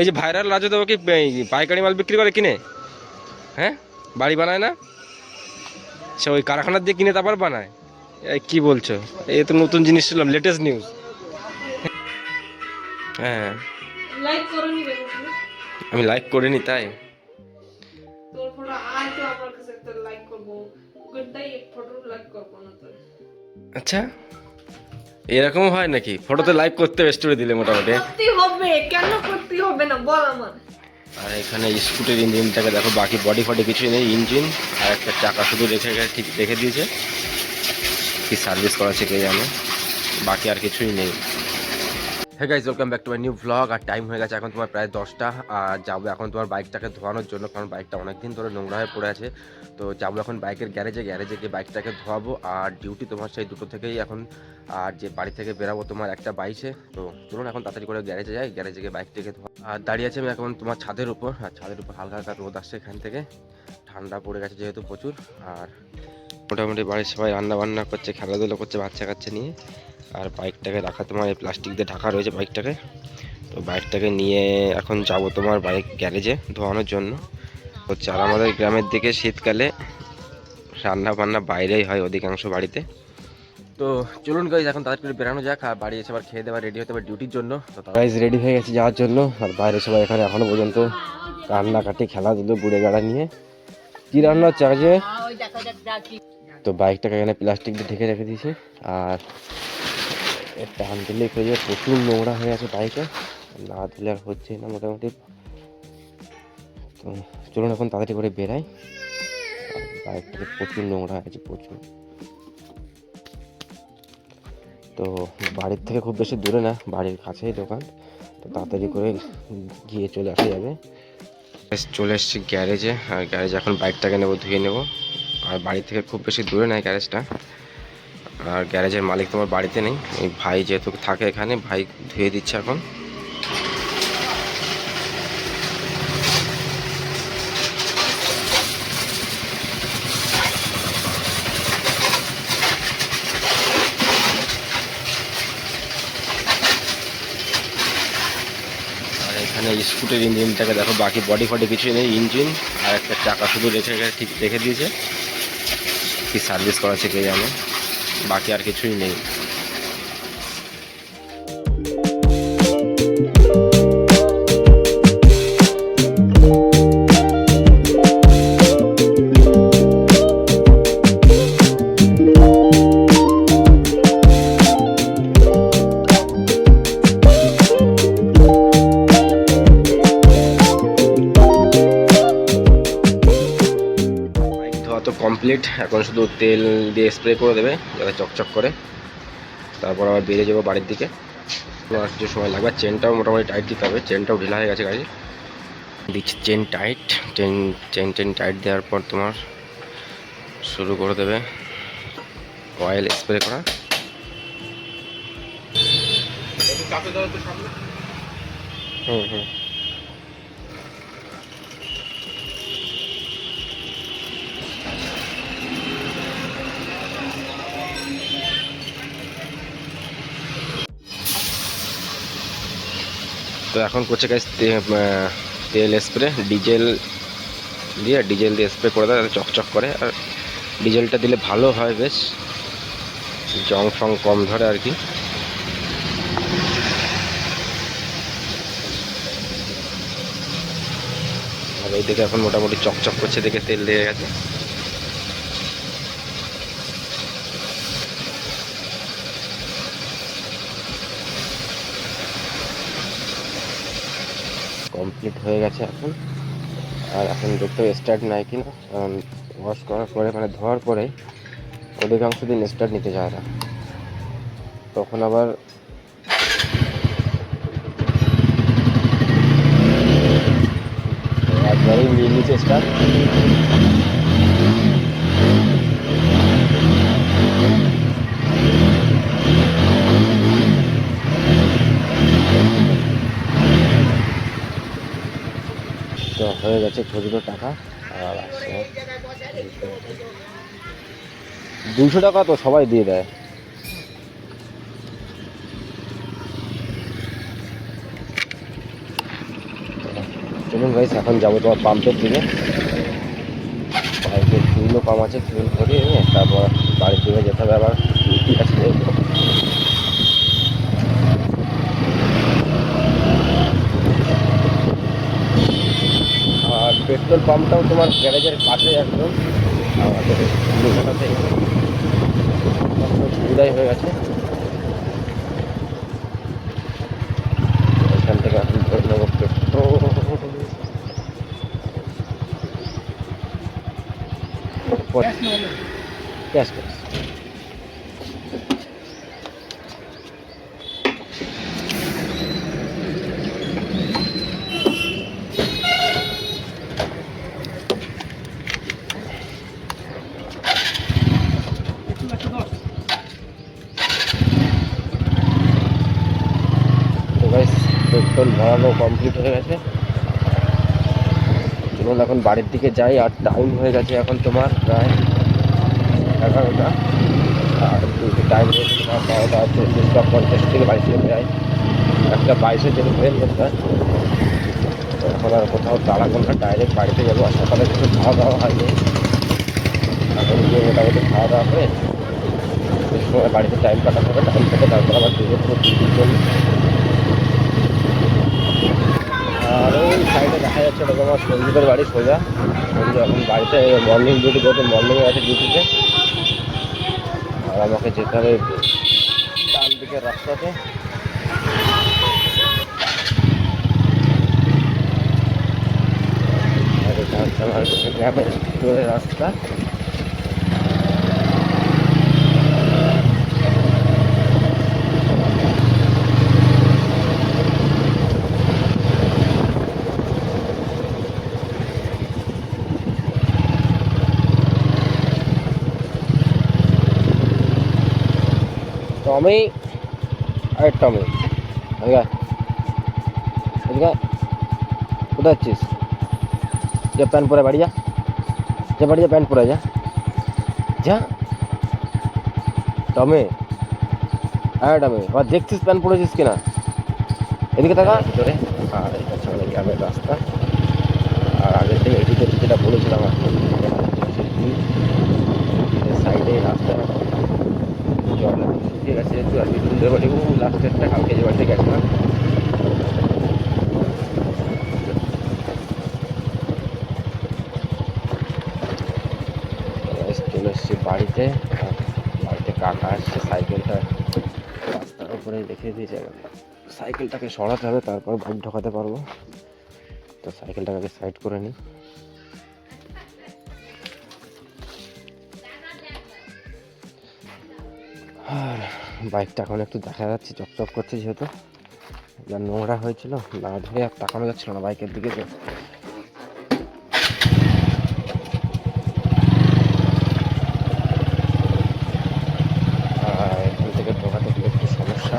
এই যে ভাইরাল রাজু দেবো কি পাইকারি মাল বিক্রি করে কিনে, হ্যাঁ বাড়ি বানায় না, সে ওই কারখানার দিয়ে কিনে তারপর বানায়। কি বলছো? এই তো নতুন জিনিস শুনলাম, লেটেস্ট নিউজ। হ্যাঁ লাইক করনি রে তুমি? আমি লাইক করিনি তাই। তোর ফটো আয় তো আমার কাছে একটা লাইক করব, কোনটাই এক ফটো লাইক করব না তো। আচ্ছা এরকম হয় নাকি? ফটোতে লাইক করতে হবে, স্টোরি দিলে মোটামুটি। করতে হবে, কেন করতে হবে না বল আমার। আর এখানে স্কুটির ইঞ্জিনটাকে দেখো, বাকি বডি ফডি কিছুই নেই, ইঞ্জিন আর একটা চাকা শুধু ঠিক রেখে দিয়েছে। কি সার্ভিস করাচ্ছে কে জানে, বাকি আর কিছুই নেই। হ্যাঁ guys, welcome back to my new vlog. আর টাইম হয়ে গেছে এখন তোমার প্রায় 10টা। আর যাবো এখন তোমার বাইকটাকে ধোয়ানোর জন্য, কারণ বাইকটা অনেকদিন ধরে নোংরা হয়ে পড়ে আছে। তো যাবো এখন বাইকের গ্যারেজে গিয়ে বাইকটাকে ধোয়াবো। আর ডিউটি তোমার সেই 2টো থেকেই এখন। আর যে বাড়ি থেকে বেরাবো তোমার 1:22-এ। তো চলুন এখন তাড়াতাড়ি করে গ্যারেজে যাই, গ্যারেজে গিয়ে বাইকটাকে ধোয়া। আর দাঁড়িয়ে আছে আমি এখন তোমার ছাদের উপর। আর ছাদের উপর হালকা হালকা রোদ আসছে এখান থেকে, ঠান্ডা পড়ে গেছে যেহেতু প্রচুর। আর মোটামুটি বাড়ির সবাই রান্না বান্না করছে, খেলাধুলো করছে বাচ্চা কাচ্চা নিয়ে। আর বাইকটাকে রাখা তোমার এই প্লাস্টিক দিয়ে ঢাকা রয়েছে বাইকটাকে। তো বাইকটাকে নিয়ে এখন যাব তোমার বাইক গ্যারেজে ধোয়ানোর জন্য হচ্ছে। আর আমাদের গ্রামের দিকে শীতকালে রান্না বান্না বাইরেই হয় অধিকাংশ বাড়িতে। তো চলুন গাইজ এখন তাড়াতাড়ি বেরানো যাক, আর বাড়ি এসে আবার খেয়ে দেওয়া রেডি হতে হবে ডিউটির জন্য। তো গাইজ রেডি হয়ে গেছে যাওয়ার জন্য। আর বাইরে সবাই এখানে এখনো পর্যন্ত কান্নাকাটি খেলাধুলো বুড়ে গাড়া নিয়ে। কি রান্না হচ্ছে আজকে? তো বাইকটাকে এখানে প্লাস্টিক দিয়ে ঢেকে রেখে দিয়েছে। আর টান দিলে হয়ে যায়, প্রচুর নোংরা হয়ে আছে বাইকে, না দিলে আর হচ্ছে না মোটামুটি। তো চলুন এখন তাড়াতাড়ি করে বেরাই। বাইকটাকে প্রচুর নোংরা হয়ে আছে, প্রচুর। তো বাড়ির থেকে খুব বেশি দূরে না, বাড়ির কাছেই দোকান। তো তাড়াতাড়ি করে গিয়ে চলে আসা যাবে। চলে এসেছি গ্যারেজে। আর গ্যারেজে এখন বাইকটাকে নেবো, ধুয়ে নেবো। আর বাড়ি থেকে খুব বেশি দূরে নয় গ্যারেজটা। আর গ্যারেজের মালিক তোমার বাড়িতে নেই, এই ভাই যেহেতু থাকে এখানে, ভাই ধুয়ে দিচ্ছে এখন। আর এখানে স্কুটির ইঞ্জিনটাকে দেখো, বাকি বডি ফডি কিছুই নেই, ইঞ্জিন আর একটা চাকা শুধু ঠিক রেখে দিয়েছে। কি সার্ভিস করাচ্ছে কে জানে, বাকি আর কিছুই নেই। তো কমপ্লিট, এখন শুধু তেল দিয়ে স্প্রে করে দেবে যাতে চকচক করে। তারপর আবার বেরিয়ে যাবো বাড়ির দিকে। আর কিছু সময় লাগবে। চেনটাও মোটামুটি টাইট দিতে হবে, চেনটাও ঢিলা হয়ে গেছে গাড়ি। দিচ্ছি চেন টাইট। চেন টাইট দেওয়ার পর তোমার শুরু করে দেবে অয়েল স্প্রে করা। হুম হুম। তো এখন করছে গাইস তেল স্প্রে, ডিজেল দিয়ে স্প্রে করে দেয় যাতে চকচক করে। আর ডিজেলটা দিলে ভালো হয়, বেশ জং ফং কম ধরে আর কি। আর এইদিকে এখন মোটামুটি চকচক করছে, দেখে তেল দিয়ে গেছে। কমপ্লিট হয়ে গেছে এখন। আর এখন দেখতে স্টার্ট নেয় কিনা, কারণ ওয়াশ করার পরে মানে ধোয়ার পরে অধিকাংশ দিন স্টার্ট নিতে যায় না, তখন আবার একবারেই নিয়ে নিচ্ছে স্টার্ট। তো হয়ে গেছে খুচরো টাকা। আর আসছে 200 টাকা, তো সবাই দিয়ে দেয়। চলুন গাইস, এখন যাবো তোমার পাম্পের দিকে। বাইকে ফুলও পাম্প আছে, ফুল ভরিয়ে নিয়ে তারপর বাড়ির দিকে যেতে হবে আবার। ঠিক আছে, যেহেতু আর পেট্রোল পাম্পটাও তোমার গ্যারেজের কাছে একদম আমাদের দুর্ঘটনা থেকে সুবিধাই হয়ে গেছে। এখান থেকে এখন ধরে নেবো পেট্রোল। Cash cash. তো গাইস, পেট্রোল ভরানো কমপ্লিট হয়ে গেছে। চলুন এখন বাড়ির দিকে যাই। আর টাইম হয়ে গেছে এখন তোমার প্রায় 11টা। আর টাইম হয়েছে তোমার 12:40 থেকে বাড়ি থেকে যাই। 1:22-এ যেতে ট্রেন করতে। এখন আর কোথাও দাঁড়াবো না, ডাইরেক্ট বাড়িতে যাবো। আর সকালে কিছু খাওয়া দাওয়া হয়নি, এখন গিয়ে মোটামুটি খাওয়া দাওয়া করে এই সময় বাড়িতে টাইম কাটাতে হবে। টাইম থেকে তারপর আবার দুপুর চলি। আর ওই সাইডে দেখা যাচ্ছে ওটা আমার সঞ্জীবের বাড়ি সোজা। সঞ্জীব এখন বাড়িতে মর্নিং ডিউটি যেতে, মর্নিংয়ে আছে ডিউটিতে। আর আমাকে যেতে হবে ডান দিকের রাস্তাতে। আর এটা হচ্ছে আমার গ্রামের ভিতরের রাস্তা। টমি, আরে টমি, এদিকে আয়, এদিকে আয়। কোথায় যাচ্ছিস? যা প্যান্ট পরে বাড়ি যা, যা বাড়ি যা, প্যান্ট পরে যা, যা। টমি, আরে টমি, আবার দেখছিস প্যান্ট পরেছিস কিনা? এদিকে থাকা ভিতরে। আর এটা হচ্ছে আমাদের গ্রামের রাস্তা। আর আগের থেকে এদিকে যেটা বলেছিলাম আর সাইডে রাস্তা জল শুকিয়ে গেছে যেহেতু। আর বিদ্যুতের বাড়ি লাস্টেরটা কালকে যে বাড়িতে গেছিলাম। চলে এসছি বাড়িতে। আর বাড়িতে কাকা আসছে, সাইকেলটা রাস্তার উপরে রেখে দিয়েছে। সাইকেলটাকে সরাতে হবে, তারপর বাইক ঢোকাতে পারবো। তো সাইকেলটাকে সাইড করে নিই। আর বাইকটা এখন একটু দেখা যাচ্ছে, চকচক করছে, যেহেতু যা নোংরা হয়েছিল না ধরে আর তাকানো যাচ্ছিল না বাইকের দিকে। তো এখান থেকে ঢোকাতে গেলে একটু সমস্যা।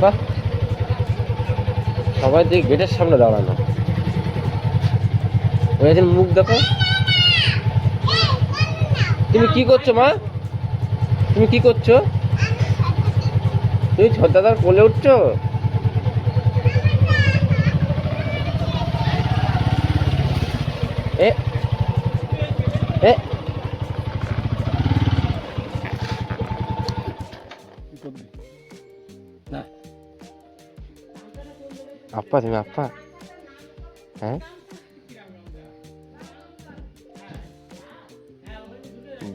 বাহ, সবাই দিকে গেটের সামনে দাঁড়ানো। ওই একদিন মুখ দেখো। তুমি কি করছো মা? তুমি কি করছো? তুমি ছোটদাদার কোলে উঠছো? এ এ আপ্পা, তুমি আপ্পা? হ্যাঁ,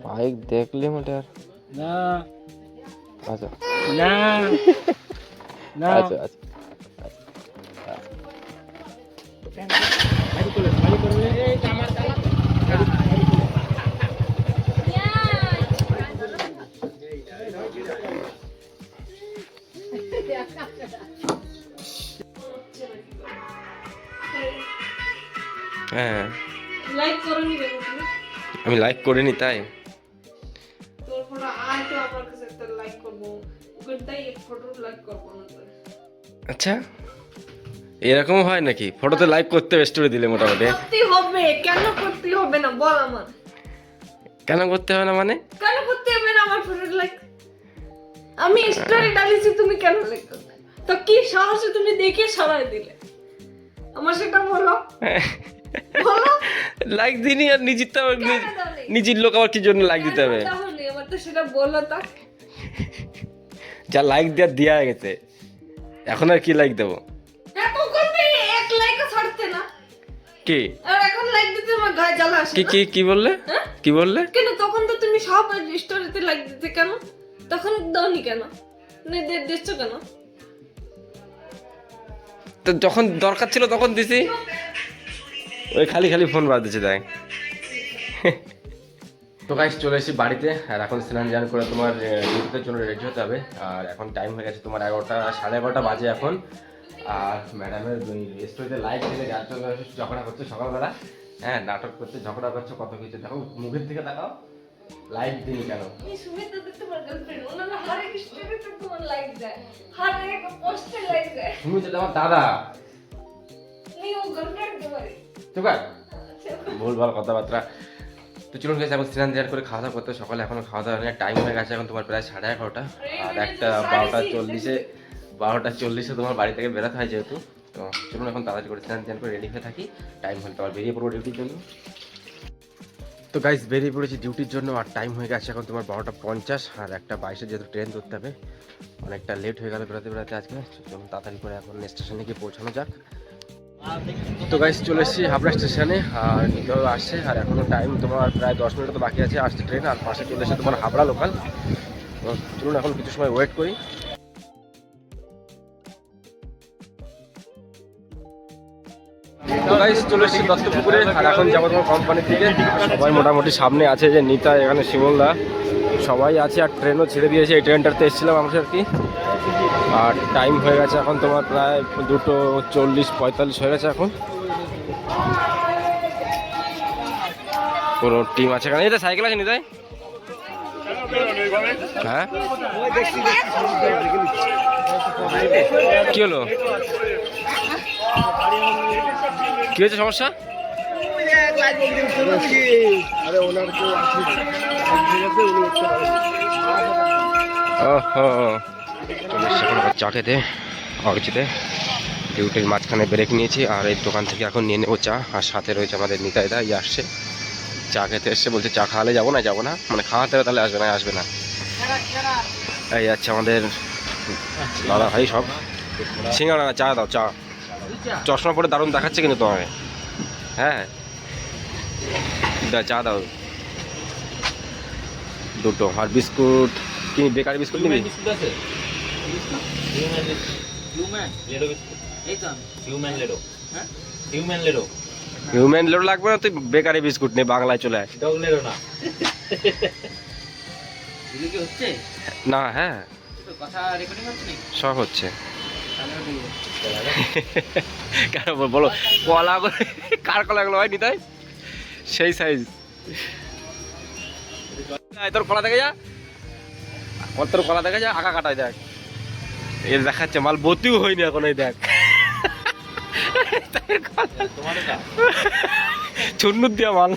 বাইক দেখলে মোটে আর না আচ্ছা না না আচ্ছা আচ্ছা। বাড়ি করে এই আমার হ্যাঁ, লাইক করনি কেন তুমি? আমি লাইক করিনি তাই। তোর ফটো আয় তো আমার কাছে একটা লাইক করবো, ঘন্টায় এক ফটো লাইক করবো না তো। আচ্ছা, এরকম হয় নাকি? ফটোতে লাইক করতে হবে, স্টোরি দিলে মোটামুটি। করতে হবে, কেন করতে হবে না বল আমার? কেন করতে হবে না মানে? কেন করতে হবে না আমার ফটো লাইক? আমি স্টোরি ডালিছি, তুমি কেন লাইক করবে? তো কি সাহসে তুমি দেখে সরাই দিলে আমার সেটা বলো বলো লাইক দিনি আর নিজেরটা কেন দাওনি? নিজের লোক আবার কি জন্য লাইক দিতে হবে? কেন দাওনি? আমার তো সেটা বলো তা যা লাইক দেওয়া গেছে এখন আর কি লাইক দেবো? এত করতে এক লাইকও ছাড়তে না কি আর এখন লাইক দিতে আমার গায়ে জ্বালা আসে কি না? কি কি বললে? হ্যাঁ? কি বললে? কেন তখন তো তুমি সব স্টোরিতে লাইক দিতে কেন তখন দাওনি কেন দিচ্ছ কেন তো যখন দরকার ছিল তখন দিছি। ওই খালি খালি ফোন বাদ দিচ্ছে দেখ। তো গাইস চলে এসেছি বাড়িতে আর এখন স্নান টান করে তোমার ডিউটির জন্য রেডি হতে হবে। আর এখন টাইম হয়ে গেছে তোমার 11টা 11:30 বাজে এখন। আর ম্যাডামের স্টোরিতে লাইক দিলে যার জন্য ঝগড়া করছে সকালবেলা। হ্যাঁ নাটক করছে ঝগড়া করছে কত কিছু। দেখো মুখের দিকে তাকাও, লাইক দিনি কেন? এই সুমিতা তো তোমার গার্লফ্রেন্ড ওনারা হর এক স্টোরিতে তোমার লাইক দেয় হর এক পোস্টে লাইক দেয় তুমি তো আমার দাদা। নি ও গার্লফ্রেন্ড তোমারই ঠিক আছে ভুল ভাল কথাবার্তা। তো চলুন গেছে এখন স্নান ধ্যান করে খাওয়া দাওয়া করতে। সকালে এখনো খাওয়া দাওয়া নেই, টাইম হয়ে গেছে এখন তোমার প্রায় 11:30। আর একটা 12:40 তোমার বাড়ি থেকে বেরোতে হয় যেহেতু। তো চলুন এখন তাড়াতাড়ি করে স্নান ধ্যান করে রেডি হয়ে থাকি, টাইম হলে তো আর বেরিয়ে পড়বো ডিউটির জন্য। তো গাইস বেরিয়ে পড়েছি ডিউটির জন্য আর টাইম হয়ে গেছে এখন তোমার 12:50। আর 1:22 যেহেতু ট্রেন ধরতে হবে, অনেকটা লেট হয়ে গেল বেরোতে বেরোতে আজকে। চলুন তাড়াতাড়ি করে এখন স্টেশনে গিয়ে পৌঁছানো যাক। তো গাইস চলে এসেছি হাবড়া স্টেশনে আর নিতেও আসছে। আর এখনো টাইম তোমার প্রায় 10 মিনিট তো বাকি আছে আসছে ট্রেন। আর পাশে চলে এসে তোমার হাবড়া লোকাল। তো চলুন এখন কিছু সময় ওয়েট করি। তো গাইস চলে এসেছি দত্তপুকুরে আর এখন যাবো তোমার কোম্পানির দিকে। সবাই মোটামুটি সামনে আছে, যে নিতা এখানে শিমলদা সবাই আছে। আর ট্রেনও ছেড়ে দিয়েছে, এই ট্রেনটাতে এসেছিলাম আমরা আর কি। আর টাইম হয়ে গেছে এখন তোমার প্রায় 2:40-45 হয়ে গেছে এখন। পুরো টিম আছে এখানে। এটা সাইকেল আছে নিতাই? হ্যাঁ কি হলো, কি হয়েছে সমস্যা? চা খেতে অরিজিতে ডিউটির মাঝখানে ব্রেক নিয়েছি। আর এই দোকান থেকে এখন নিয়ে নেবো চা। আর সাথে রয়েছে আমাদের নিতাইদা, ইয়ে আসছে চা খেতে এসছে। বলছে চা খাওয়ালে যাবো না, মানে খাওয়াতে হবে তাহলে আসবে না। এই যাচ্ছে আমাদের দাদা ভাই সব। সিঙ্গাড়া না চা দাও, চা। চশমা পরে দারুণ দেখাচ্ছে কিন্তু তোমাকে। হ্যাঁ চা দাও দুটো। আর বিস্কুট কি বেকারি বিস্কুট নিবি? হিউম্যান লেডো লাগবে না, তুই বেকারি বিস্কুট নে, বাংলায় চলে আয়। না হ্যাঁ সব হচ্ছে কেন বলো, কলা কার কলাগুলো হয় নিতাই সেই সাইজ। তোর কলা দেখে যা, তোর কলা দেখে যা, আঁকা কাটায় দেখ। এর দেখাচ্ছে মাল বতিও হয়নি এখন, এই দেখ চুন্নুর দিয়া মাল।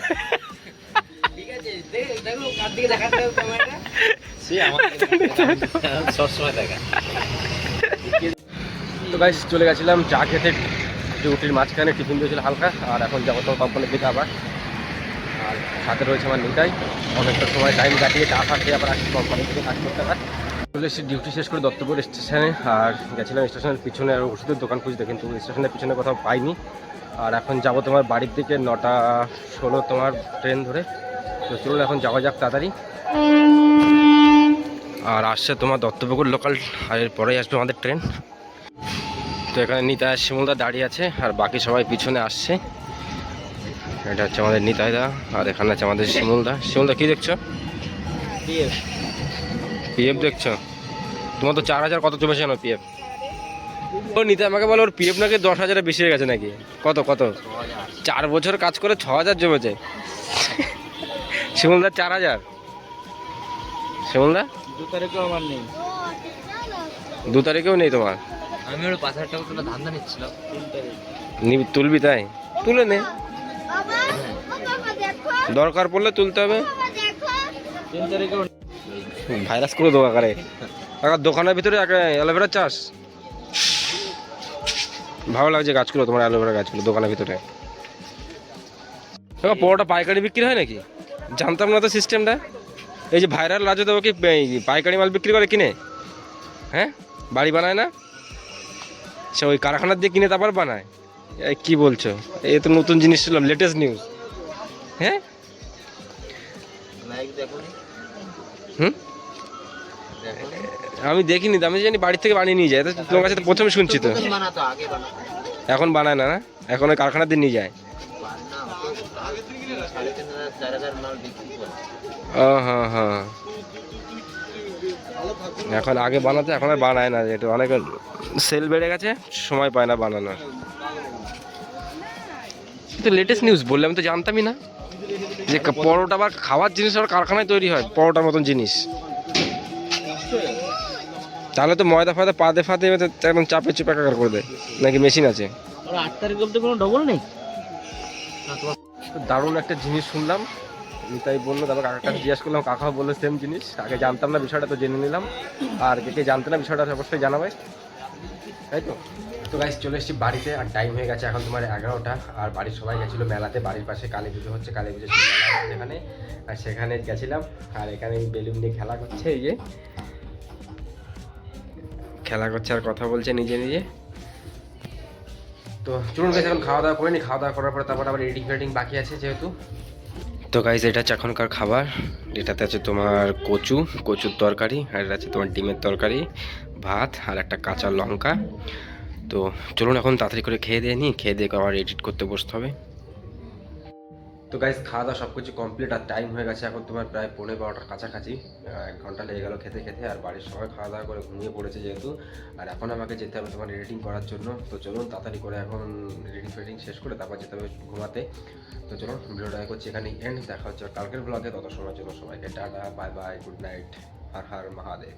তো গাইস চলে গেছিলাম চা খেতে ডিউটির মাঝখানে, টিফিন দিয়েছিল হালকা। আর এখন যাবো তো কোম্পানির দিকে আবার। আর সাথে রয়েছে আমার নিতাই, অনেকটা সময় টাইম কাটিয়ে চা খাতে আবার আসছি কোম্পানির দিকে কাজ করতে হয়। চলে এসেছি ডিউটি শেষ করে দত্তপুর স্টেশনে। আর গেছিলাম স্টেশনের পিছনে আর ওষুধের দোকান খুঁজতে, কিন্তু স্টেশনের পিছনে কোথাও পাইনি। আর এখন যাবো তোমার বাড়ির দিকে 9:16 তোমার ট্রেন ধরে। তো চলুন এখন যাওয়া যাক তাড়াতাড়ি। আর আসছে তোমার দত্তপুকুর লোকাল, আর এরপরেই আসবে আমাদের ট্রেন। তো এখানে নিতাই আর শিমুলদা দাঁড়িয়ে আছে আর বাকি সবাই পিছনে আসছে। এটা হচ্ছে আমাদের নিতাইদা আর এখানে আছে আমাদের শিমুলদা। শিমুলদা কি দেখছো? পিএফ দেখছো? তোমার তো 4,000 কত জমেছে জানো পিএফ? ও নিতাই আমাকে বলো ওর পিএফ নাকি 10,000 বেশি হয়ে গেছে নাকি? কত 4 বছর কাজ করে 6,000 জমেছে। শিমুলদা 4,000। শিমুলদা 2 তারিখেও আমার নেই। 2 তারিখেও নেই তোমার? আমি ওর 5,000 টাকা তোলা ধান্দা নিচ্ছিলাম 3 তারিখ। তুলবি তাই? তুলে নে, দরকার পড়লে তুলতে হবে। 3 তারিখেও ভাইরাস করে দেবো আকারে। দোকানের ভিতরে অ্যালোভেরা চাষ ভালো লাগছে গাছগুলো, তোমার অ্যালোভেরা গাছগুলো দোকানের ভিতরে। পরোটা পাইকারি বিক্রি হয় নাকি? জানতাম না তো সিস্টেমটা। এই যে ভাইরাল রাজু দেবো কি পাইকারি মাল বিক্রি করে কিনে? হ্যাঁ, বাড়ি বানায় না, সে ওই কারখানার দিয়ে কিনে তারপর বানায়। এই কি বলছো? এই তো নতুন জিনিস ছিল, লেটেস্ট নিউজ। হ্যাঁ, হুম, আমি দেখিনি তো, আমি জানি বাড়ি থেকে বানিয়ে নিয়ে যায়। তো তোমার কাছে তো প্রথমে শুনছি তো। এখন বানায় না, না এখন ওই কারখানার দিয়ে নিয়ে যায়। ও হ্যাঁ হ্যাঁ, এখন আগে বানাতে, এখন আর বানায় না, যেটা অনেক সেল বেড়ে গেছে, সময় পায় না বানানোর। তো লেটেস্ট নিউজ বললে, আমি তো জানতামই না যে পরোটা বা খাওয়ার জিনিস আবার কারখানায় তৈরি হয়, পরোটার মতন জিনিস। তাহলে তো ময়দা ফয়দা পাতে ফাতে একদম চাপে চুপে একাকার করে দেয়, নাকি মেশিন আছে? 8 তারিখ অব্দি কোনো ডবল নেই। দারুণ একটা জিনিস শুনলাম, তাই বললো। তারপর কাকার কাছে জিজ্ঞাসা করলাম, কাকাও বললো সেম জিনিস। আগে জানতাম না বিষয়টা, তো জেনে নিলাম। আর কে কে জানতে না বিষয়টা অবশ্যই জানাবে, তাই তো। তো গাইস চলে এসেছি বাড়িতে, আর টাইম হয়ে গেছে এখন তোমার 11টা। আর বাড়ির সবাই গেছিলো মেলাতে, বাড়ির পাশে কালী পুজো হচ্ছে, কালী পুজো মেলা আছে যেখানে, আর সেখানে গেছিলাম। আর এখানে বেলুন নিয়ে খেলা করছে, এই যে খেলা করছে আর কথা বলছে নিজে নিজে। তো চলুন গাইস এখন খাওয়া দাওয়া করে নি, খাওয়া দাওয়া করার পরে তারপর আবার এডিটিং ফেডিং বাকি আছে যেহেতু। তো গাইস এটা হচ্ছে এখনকার খাবার। এটাতে আছে তোমার কচুর তরকারি, আর এটা আছে তোমার ডিমের তরকারি, ভাত আর একটা কাঁচা লঙ্কা। তো চলুন এখন তাড়াতাড়ি করে খেয়ে দিয়ে নিই, খেয়ে দিয়ে আবার এডিট করতে বসতে হবে। তো গাইস খাওয়া দাওয়া সব কিছু কমপ্লিট, আর টাইম হয়ে গেছে এখন তোমার প্রায় 11:15টার কাছাকাছি। 1 ঘন্টা লেগে গেল খেতে খেতে। আর বাড়ির সবাই খাওয়া দাওয়া করে ঘুমিয়ে পড়েছে যেহেতু, আর এখন আমাকে যেতে হবে তোমার এডিটিং করার জন্য। তো চলুন তাড়াতাড়ি করে এখন এডিটিং ফেডিং শেষ করে তারপর যেতে হবে ঘুমাতে। তো চলুন ভিডিওটা করছি এখানেই এন্ড, দেখা হচ্ছে কালকের ব্লগে। তত সময়ের জন্য সবাইকে tata, bye bye, good night, Har Har Mahadev.